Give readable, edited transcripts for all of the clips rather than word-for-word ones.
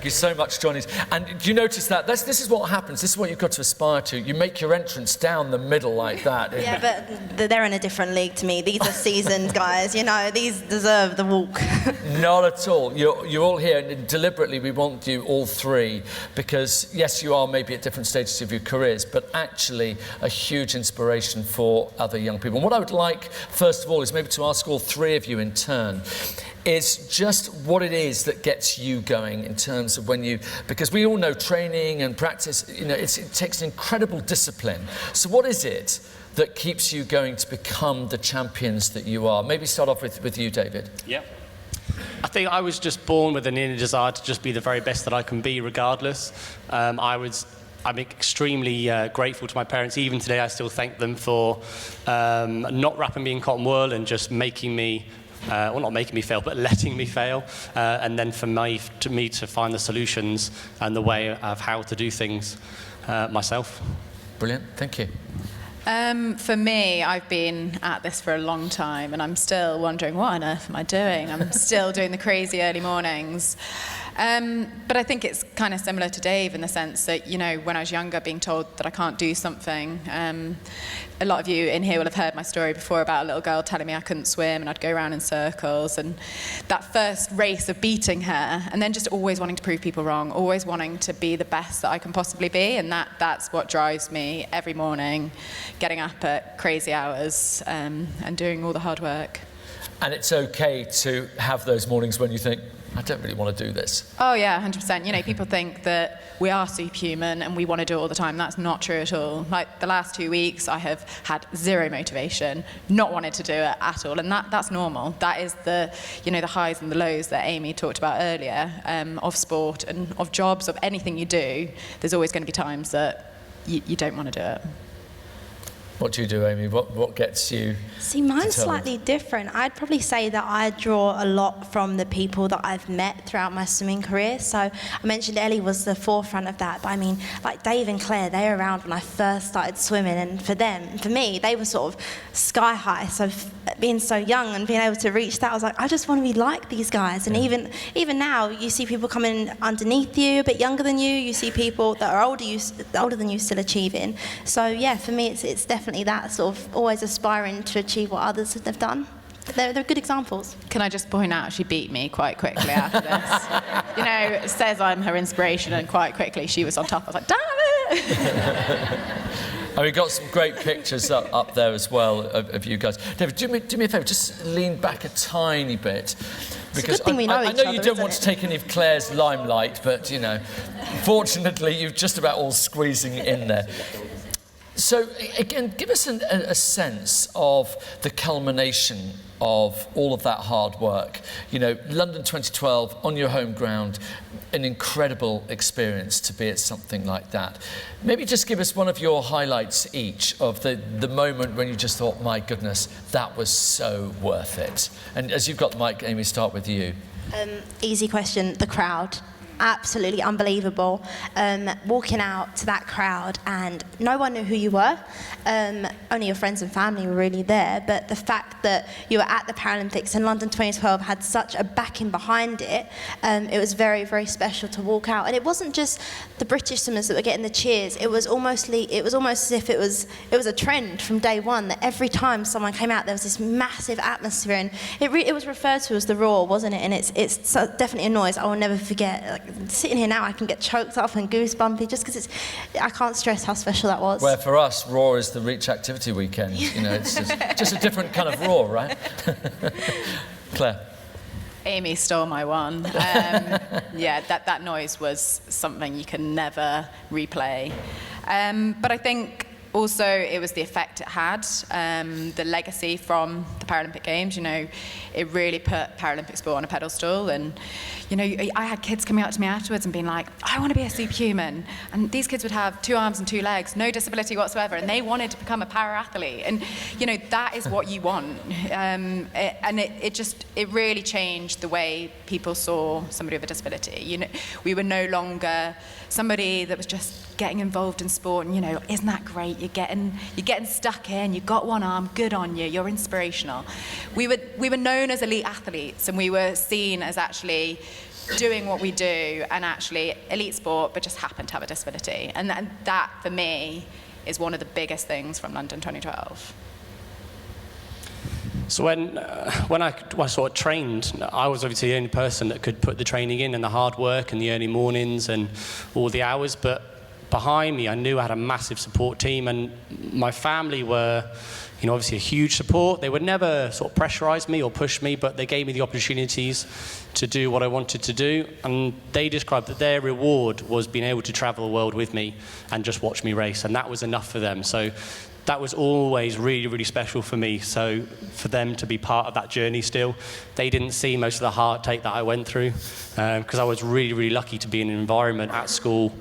Thank you so much, Johnny. And do you notice that? This is what happens. This is what you've got to aspire to. You make your entrance down the middle like that. Yeah, but they're in a different league to me. These are seasoned guys, you know, these deserve the walk. Not at all. You're all here, and deliberately we want you all three because, yes, you are maybe at different stages of your careers, but actually a huge inspiration for other young people. And what I would like, first of all, is maybe to ask all three of you in turn, is just what it is that gets you going in terms of when you, because we all know training and practice, you know, it takes an incredible discipline. So what is it that keeps you going to become the champions that you are? Maybe start off with you, David. Yeah. I think I was just born with an inner desire to just be the very best that I can be regardless. I'm extremely grateful to my parents. Even today, I still thank them for not wrapping me in cotton wool and just making me, well, not making me fail, but letting me fail. And then for me to find the solutions and the way of how to do things myself. Brilliant, thank you. For me, I've been at this for a long time and I'm still wondering, what on earth am I doing? I'm still doing the crazy early mornings. But I think it's kind of similar to Dave in the sense that, you know, when I was younger, being told that I can't do something. A lot of you in here will have heard my story before about a little girl telling me I couldn't swim and I'd go around in circles. And that first race of beating her and then just always wanting to prove people wrong, always wanting to be the best that I can possibly be. And that's what drives me every morning, getting up at crazy hours and doing all the hard work. And it's okay to have those mornings when you think, I don't really want to do this. Oh yeah, 100%. You know, people think that we are superhuman and we want to do it all the time. That's not true at all. Like the last 2 weeks, I have had zero motivation, not wanted to do it at all, and that's normal. That is the, you know, the highs and the lows that Amy talked about earlier of sport and of jobs, of anything you do. There's always going to be times that you don't want to do it. What do you do, Amy? What gets you? See, mine's slightly different. I'd probably say that I draw a lot from the people that I've met throughout my swimming career. So I mentioned Ellie was the forefront of that, but I mean, like Dave and Claire, they were around when I first started swimming, and for me, they were sort of sky high. So being so young and being able to reach that, I was like, I just want to be like these guys. And even now, you see people coming underneath you, a bit younger than you. You see people that are older than you still achieving. So yeah, for me, it's definitely that sort of always aspiring to achieve what others have done. They're good examples. Can I just point out she beat me quite quickly after this? You know, it says I'm her inspiration, and quite quickly she was on top. I was like, damn it! And we got some great pictures up there as well of you guys. David, do me a favour, just lean back a tiny bit. Because I know you don't want to take any of Claire's limelight, but, you know, fortunately you're just about all squeezing in there. So, again, give us a sense of the culmination of all of that hard work. You know, London 2012, on your home ground, an incredible experience to be at something like that. Maybe just give us one of your highlights each of the moment when you just thought, my goodness, that was so worth it. And as you've got the mic, Amy, start with you. Easy question, the crowd. Absolutely unbelievable. Walking out to that crowd and no one knew who you were. Only your friends and family were really there, but the fact that you were at the Paralympics and London 2012 had such a backing behind it, it was very, very special to walk out. And it wasn't just the British swimmers that were getting the cheers. It was almost as if it was a trend from day one that every time someone came out, there was this massive atmosphere, and it was referred to as the roar, wasn't it? And it's so definitely a noise I will never forget. Like, sitting here now, I can get choked up and goosebumpy just because I can't stress how special that was. Where for us, Roar is the Reach Activity Weekend. You know, it's just a different kind of roar, right? Claire. Amy stole my one. Yeah, that noise was something you can never replay. But I think also it was the effect it had, the legacy from the Paralympic Games. You know, it really put Paralympic sport on a pedestal, and you know, I had kids coming up to me afterwards and being like, I want to be a superhuman. And these kids would have 2 arms and 2 legs, no disability whatsoever, and they wanted to become a para-athlete. And, you know, that is what you want. It really changed the way people saw somebody with a disability. You know, we were no longer somebody that was just getting involved in sport and, you know, isn't that great? You're getting stuck in, you've got 1 arm, good on you, you're inspirational. We were known as elite athletes, and we were seen as actually doing what we do and actually elite sport, but just happen to have a disability. And that, for me, is one of the biggest things from London 2012. So when I sort of trained, I was obviously the only person that could put the training in and the hard work and the early mornings and all the hours. But behind me, I knew I had a massive support team, and my family were, obviously a huge support. They would never sort of pressurize me or push me, but they gave me the opportunities to do what I wanted to do. And they described that their reward was being able to travel the world with me and just watch me race, and that was enough for them. So that was always really, really special for me. So for them to be part of that journey still, they didn't see most of the heartache that I went through, because I was really, really lucky to be in an environment at school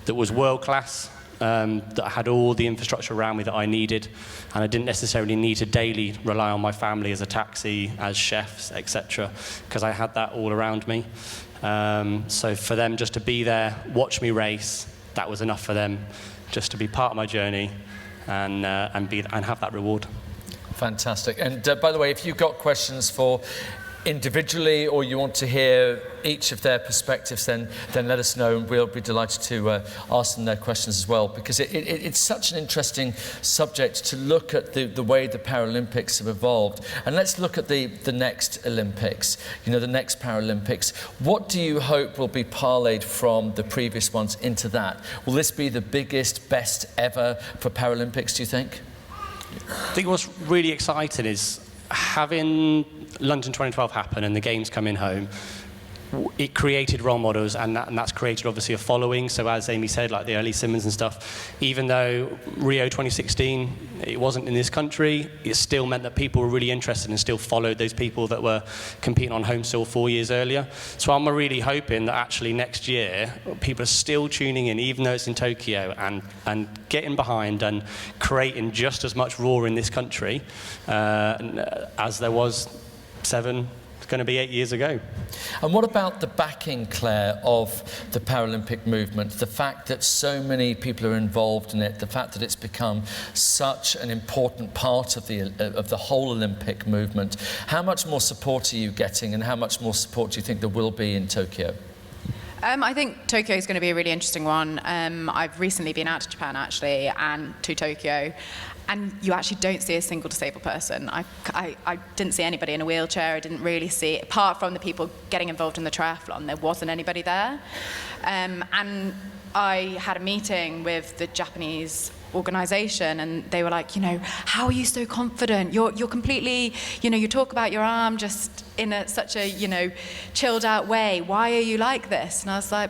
that was world class, that had all the infrastructure around me that I needed, and I didn't necessarily need to daily rely on my family as a taxi, as chefs, etc., because I had that all around me. So for them just to be there, watch me race, that was enough for them, just to be part of my journey and have that reward. Fantastic. And by the way, if you've got questions for individually, or you want to hear each of their perspectives, then let us know, and we'll be delighted to ask them their questions as well, because it's such an interesting subject to look at the way the Paralympics have evolved. And let's look at the next Olympics, the next Paralympics. What do you hope will be parlayed from the previous ones into that? Will this be the biggest, best ever for Paralympics, do you think? I think what's really exciting is having London 2012 happen and the games coming home. It created role models, and that's created obviously a following. So as Amy said, like the Ellie Simmons and stuff, even though Rio 2016, it wasn't in this country, it still meant that people were really interested and still followed those people that were competing on home soil 4 years earlier. So I'm really hoping that actually next year, people are still tuning in, even though it's in Tokyo, and getting behind and creating just as much roar in this country as there was going to be 8 years ago. And what about the backing, Claire, of the Paralympic movement? The fact that so many people are involved in it, the fact that it's become such an important part of the whole Olympic movement. How much more support are you getting, and how much more support do you think there will be in Tokyo? I think Tokyo is going to be a really interesting one. I've recently been out to Japan, actually, and to Tokyo, and you actually don't see a single disabled person. I didn't see anybody in a wheelchair. I didn't really see, apart from the people getting involved in the triathlon, there wasn't anybody there. And I had a meeting with the Japanese organisation, and they were like, how are you so confident? You're completely, you talk about your arm just in such a, chilled out way. Why are you like this? And I was like,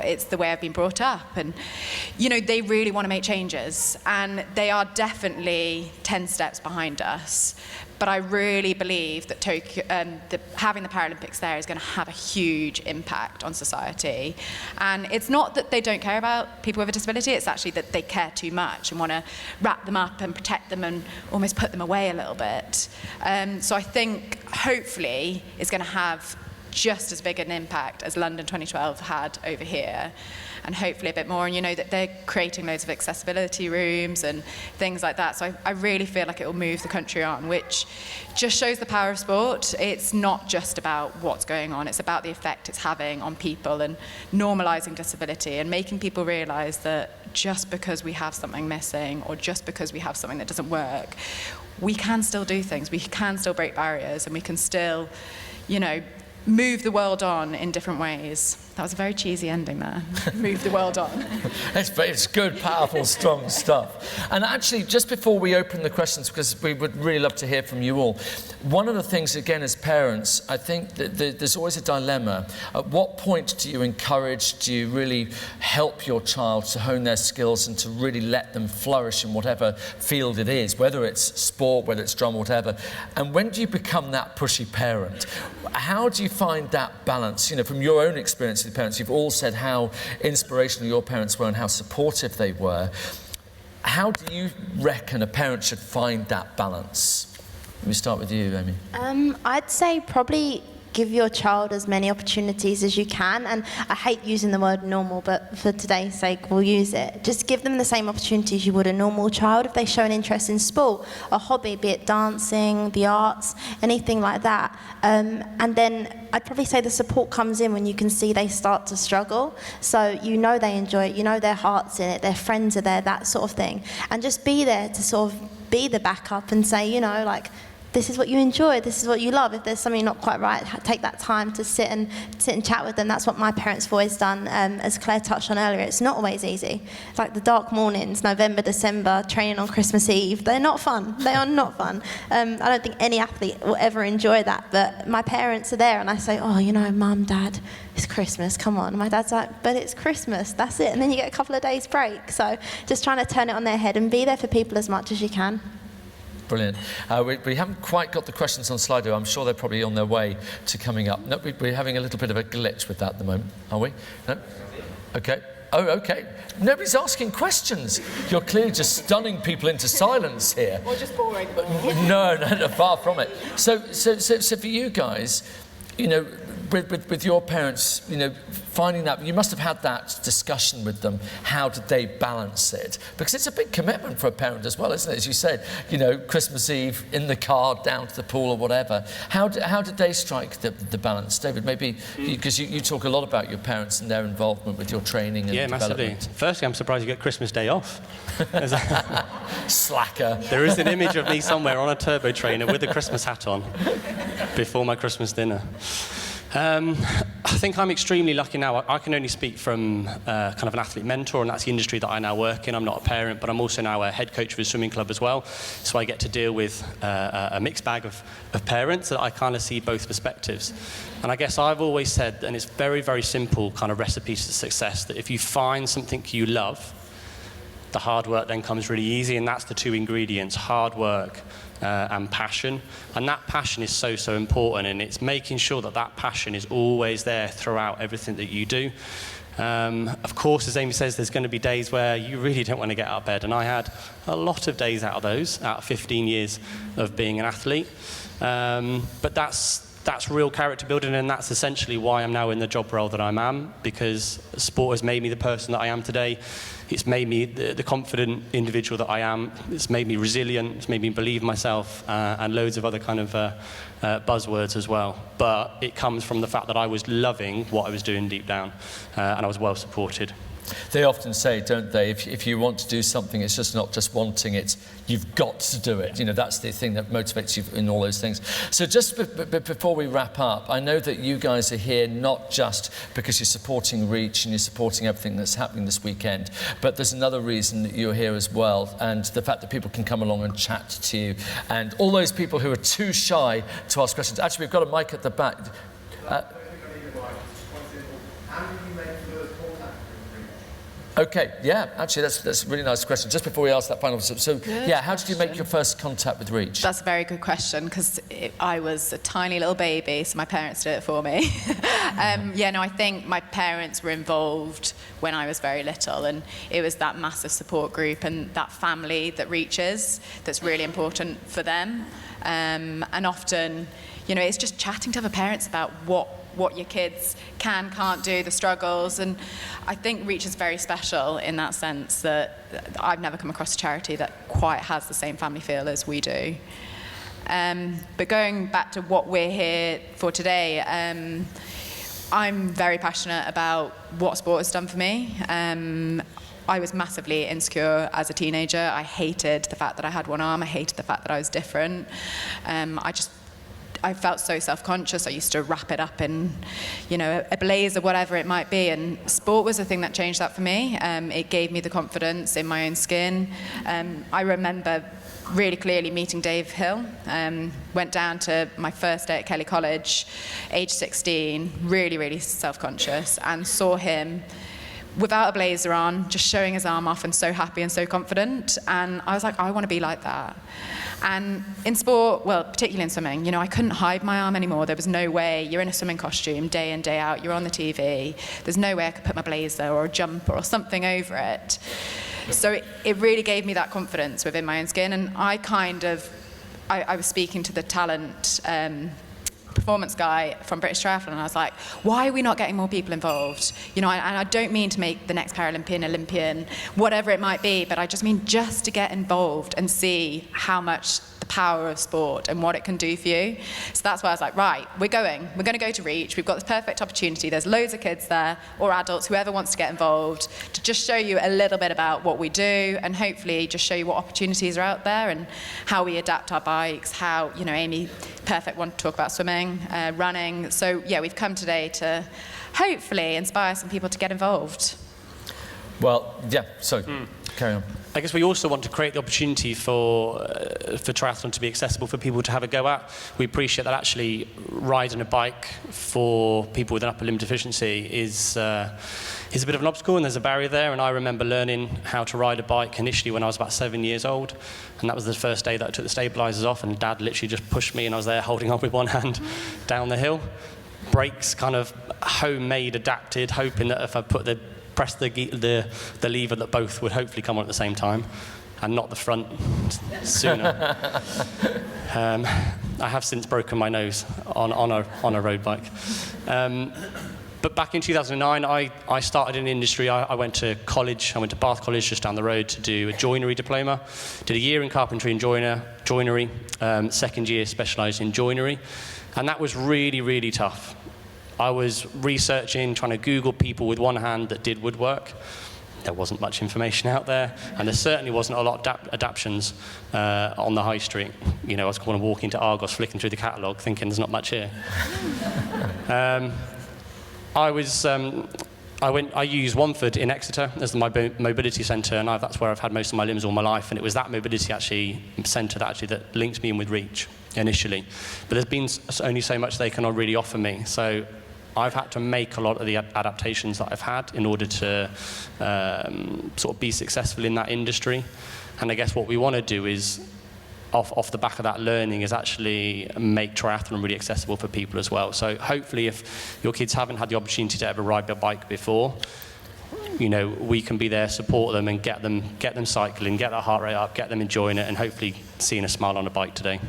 it's the way I've been brought up. And, they really want to make changes, and they are definitely 10 steps behind us. But I really believe that Tokyo, having the Paralympics there is going to have a huge impact on society. And it's not that they don't care about people with a disability, it's actually that they care too much and want to wrap them up and protect them and almost put them away a little bit. So I think, hopefully, it's going to have just as big an impact as London 2012 had over here, and hopefully a bit more. And that they're creating loads of accessibility rooms and things like that. So I really feel like it will move the country on, which just shows the power of sport. It's not just about what's going on, it's about the effect it's having on people, and normalising disability and making people realise that just because we have something missing, or just because we have something that doesn't work, we can still do things, we can still break barriers, and we can still, move the world on in different ways. That was a very cheesy ending there. Move the world on. It's good, powerful, strong stuff. And actually, just before we open the questions, because we would really love to hear from you all, one of the things, again, as parents, I think that there's always a dilemma. At what point do you encourage, do you really help your child to hone their skills and to really let them flourish in whatever field it is, whether it's sport, whether it's drama, whatever? And when do you become that pushy parent? How do you find that balance? From your own experience with parents, you've all said how inspirational your parents were and how supportive they were. How do you reckon a parent should find that balance? Let me start with you, Amy. I'd say probably give your child as many opportunities as you can. And I hate using the word normal, but for today's sake, we'll use it. Just give them the same opportunities you would a normal child. If they show an interest in sport, a hobby, be it dancing, the arts, anything like that. And then I'd probably say the support comes in when you can see they start to struggle. So you know they enjoy it, you know their heart's in it, their friends are there, that sort of thing. And just be there to sort of be the backup and say, you know, like, this is what you enjoy, this is what you love. If there's something not quite right, take that time to sit and chat with them. That's what my parents have always done. As Claire touched on earlier, it's not always easy. It's like the dark mornings, November, December, training on Christmas Eve. They're not fun. They are not fun. I don't think any athlete will ever enjoy that. But my parents are there, and I say, oh, you know, Mum, Dad, it's Christmas, come on. And my dad's like, but it's Christmas, that's it. And then you get a couple of days break. So just trying to turn it on their head and be there for people as much as you can. Brilliant. We haven't quite got the questions on Slido. I'm sure they're probably on their way to coming up. No, we're having a little bit of a glitch with that at the moment, are we? No? Okay. Oh, okay. Nobody's asking questions. You're clearly just stunning people into silence here. Or just boring. No, far from it. So for you guys, you know, with your parents, you know, finding that, you must have had that discussion with them. How did they balance it? Because it's a big commitment for a parent as well, isn't it? As you said, you know, Christmas Eve in the car, down to the pool or whatever. How did they strike the balance? David, maybe, because you talk a lot about your parents and their involvement with your training and development. Massively. Firstly, I'm surprised you get Christmas Day off. Slacker. There is an image of me somewhere on a turbo trainer with a Christmas hat on before my Christmas dinner. I think I'm extremely lucky now. I can only speak from kind of an athlete mentor, and that's the industry that I now work in. I'm not a parent, but I'm also now a head coach of a swimming club as well. So I get to deal with a mixed bag of parents that I kind of see both perspectives. And I guess I've always said, and it's very, very simple kind of recipes to success, that if you find something you love, the hard work then comes really easy, and that's the two ingredients, hard work and passion. And that passion is so, so important, and it's making sure that that passion is always there throughout everything that you do. Of course, as Amy says, there's going to be days where you really don't want to get out of bed, and I had a lot of days out of those, out of 15 years of being an athlete. But that's real character building, and that's essentially why I'm now in the job role that I am, because sport has made me the person that I am today. It's made me the confident individual that I am. It's made me resilient. It's made me believe in myself, and loads of other kind of buzzwords as well. But it comes from the fact that I was loving what I was doing deep down, and I was well supported. They often say, don't they, if you want to do something, it's just not just wanting it, you've got to do it. You know, that's the thing that motivates you in all those things. So just before we wrap up, I know that you guys are here not just because you're supporting Reach and you're supporting everything that's happening this weekend, but there's another reason that you're here as well, and the fact that people can come along and chat to you, and all those people who are too shy to ask questions. Actually, we've got a mic at the back. Okay, yeah, actually that's a really nice question. Just before we ask that final, so yeah, how did you make your first contact with Reach? That's a very good question, because I was a tiny little baby, so my parents did it for me. I think my parents were involved when I was very little, and it was that massive support group and that family that Reach is that's really important for them. And often, you know, it's just chatting to other parents about what your kids can't do, the struggles. And I think Reach is very special in that sense that I've never come across a charity that quite has the same family feel as we do. But going back to what we're here for today, I'm very passionate about what sport has done for me. I was massively insecure as a teenager. I hated the fact that I had one arm. I hated the fact that I was different. I felt so self-conscious. I used to wrap it up in, you know, a blazer, whatever it might be. And sport was the thing that changed that for me. It gave me the confidence in my own skin. I remember really clearly meeting Dave Hill. Went down to my first day at Kelly College, age 16, really, really self-conscious, and saw him without a blazer on, just showing his arm off and so happy and so confident. And I was like, I want to be like that. And in sport, well, particularly in swimming, you know, I couldn't hide my arm anymore. There was no way. You're in a swimming costume day in, day out. You're on the TV. There's no way I could put my blazer or a jumper or something over it. So it really gave me that confidence within my own skin. And I was speaking to the talent performance guy from British Triathlon, and I was like, why are we not getting more people involved? You know, and I don't mean to make the next Paralympian, Olympian, whatever it might be, but I just mean just to get involved and see how much the power of sport and what it can do for you. So that's why I was like, right, we're going to go to Reach. We've got this perfect opportunity. There's loads of kids there, or adults, whoever wants to get involved, to just show you a little bit about what we do, and hopefully just show you what opportunities are out there and how we adapt our bikes, how, you know, Amy, perfect one to talk about swimming, running. So yeah, we've come today to hopefully inspire some people to get involved. Well, yeah, so carry on. I guess we also want to create the opportunity for triathlon to be accessible for people to have a go at. We appreciate that actually riding a bike for people with an upper limb deficiency is a bit of an obstacle, and there's a barrier there. And I remember learning how to ride a bike initially when I was about 7 years old, and that was the first day that I took the stabilizers off, and Dad literally just pushed me, and I was there holding on with one hand down the hill. Brakes kind of homemade, adapted, hoping that if I press the lever that both would hopefully come on at the same time, and not the front sooner. I have since broken my nose on a road bike. But back in 2009, I started in the industry. I went to college. I went to Bath College just down the road to do a joinery diploma. Did a year in carpentry and joinery. Second year specialised in joinery. And that was really, really tough. I was researching, trying to Google people with one hand that did woodwork. There wasn't much information out there, and there certainly wasn't a lot of adaptions on the high street. You know, I was going to walk into Argos, flicking through the catalogue, thinking there's not much here. I used Womford in Exeter as my mobility centre, and that's where I've had most of my limbs all my life, and it was that mobility centre that linked me in with Reach initially. But there's been only so much they can really offer me, so I've had to make a lot of the adaptations that I've had in order to sort of be successful in that industry. And I guess what we want to do is, off the back of that learning, is actually make triathlon really accessible for people as well. So hopefully, if your kids haven't had the opportunity to ever ride a bike before, you know, we can be there, support them, and get them cycling, get their heart rate up, get them enjoying it, and hopefully seeing a smile on a bike today.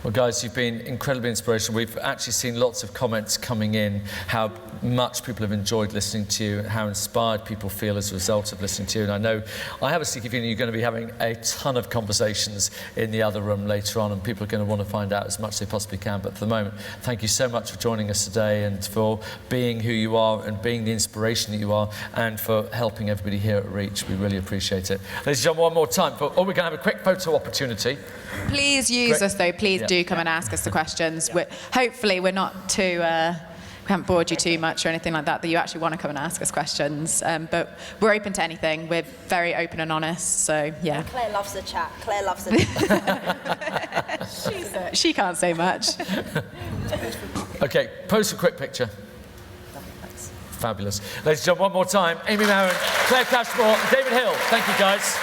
Well, guys, you've been incredibly inspirational. We've actually seen lots of comments coming in, how much people have enjoyed listening to you, how inspired people feel as a result of listening to you. And I know, I have a sneaky feeling you're going to be having a ton of conversations in the other room later on, and people are going to want to find out as much as they possibly can. But for the moment, thank you so much for joining us today, and for being who you are, and being the inspiration that you are, and for helping everybody here at Reach. We really appreciate it. Ladies and gentlemen, one more time. We're going to have a quick photo opportunity. Please use us, though. Please do come and ask us the questions. Hopefully we're not too, we haven't bored you too much or anything like that you actually want to come and ask us questions. But we're open to anything. We're very open and honest, so yeah. Claire loves the chat. Claire loves the chat. She can't say much. Okay, pose a quick picture. Fabulous. Ladies and gentlemen, one more time, Amy Marren, Claire Cashmore, and David Hill. Thank you, guys.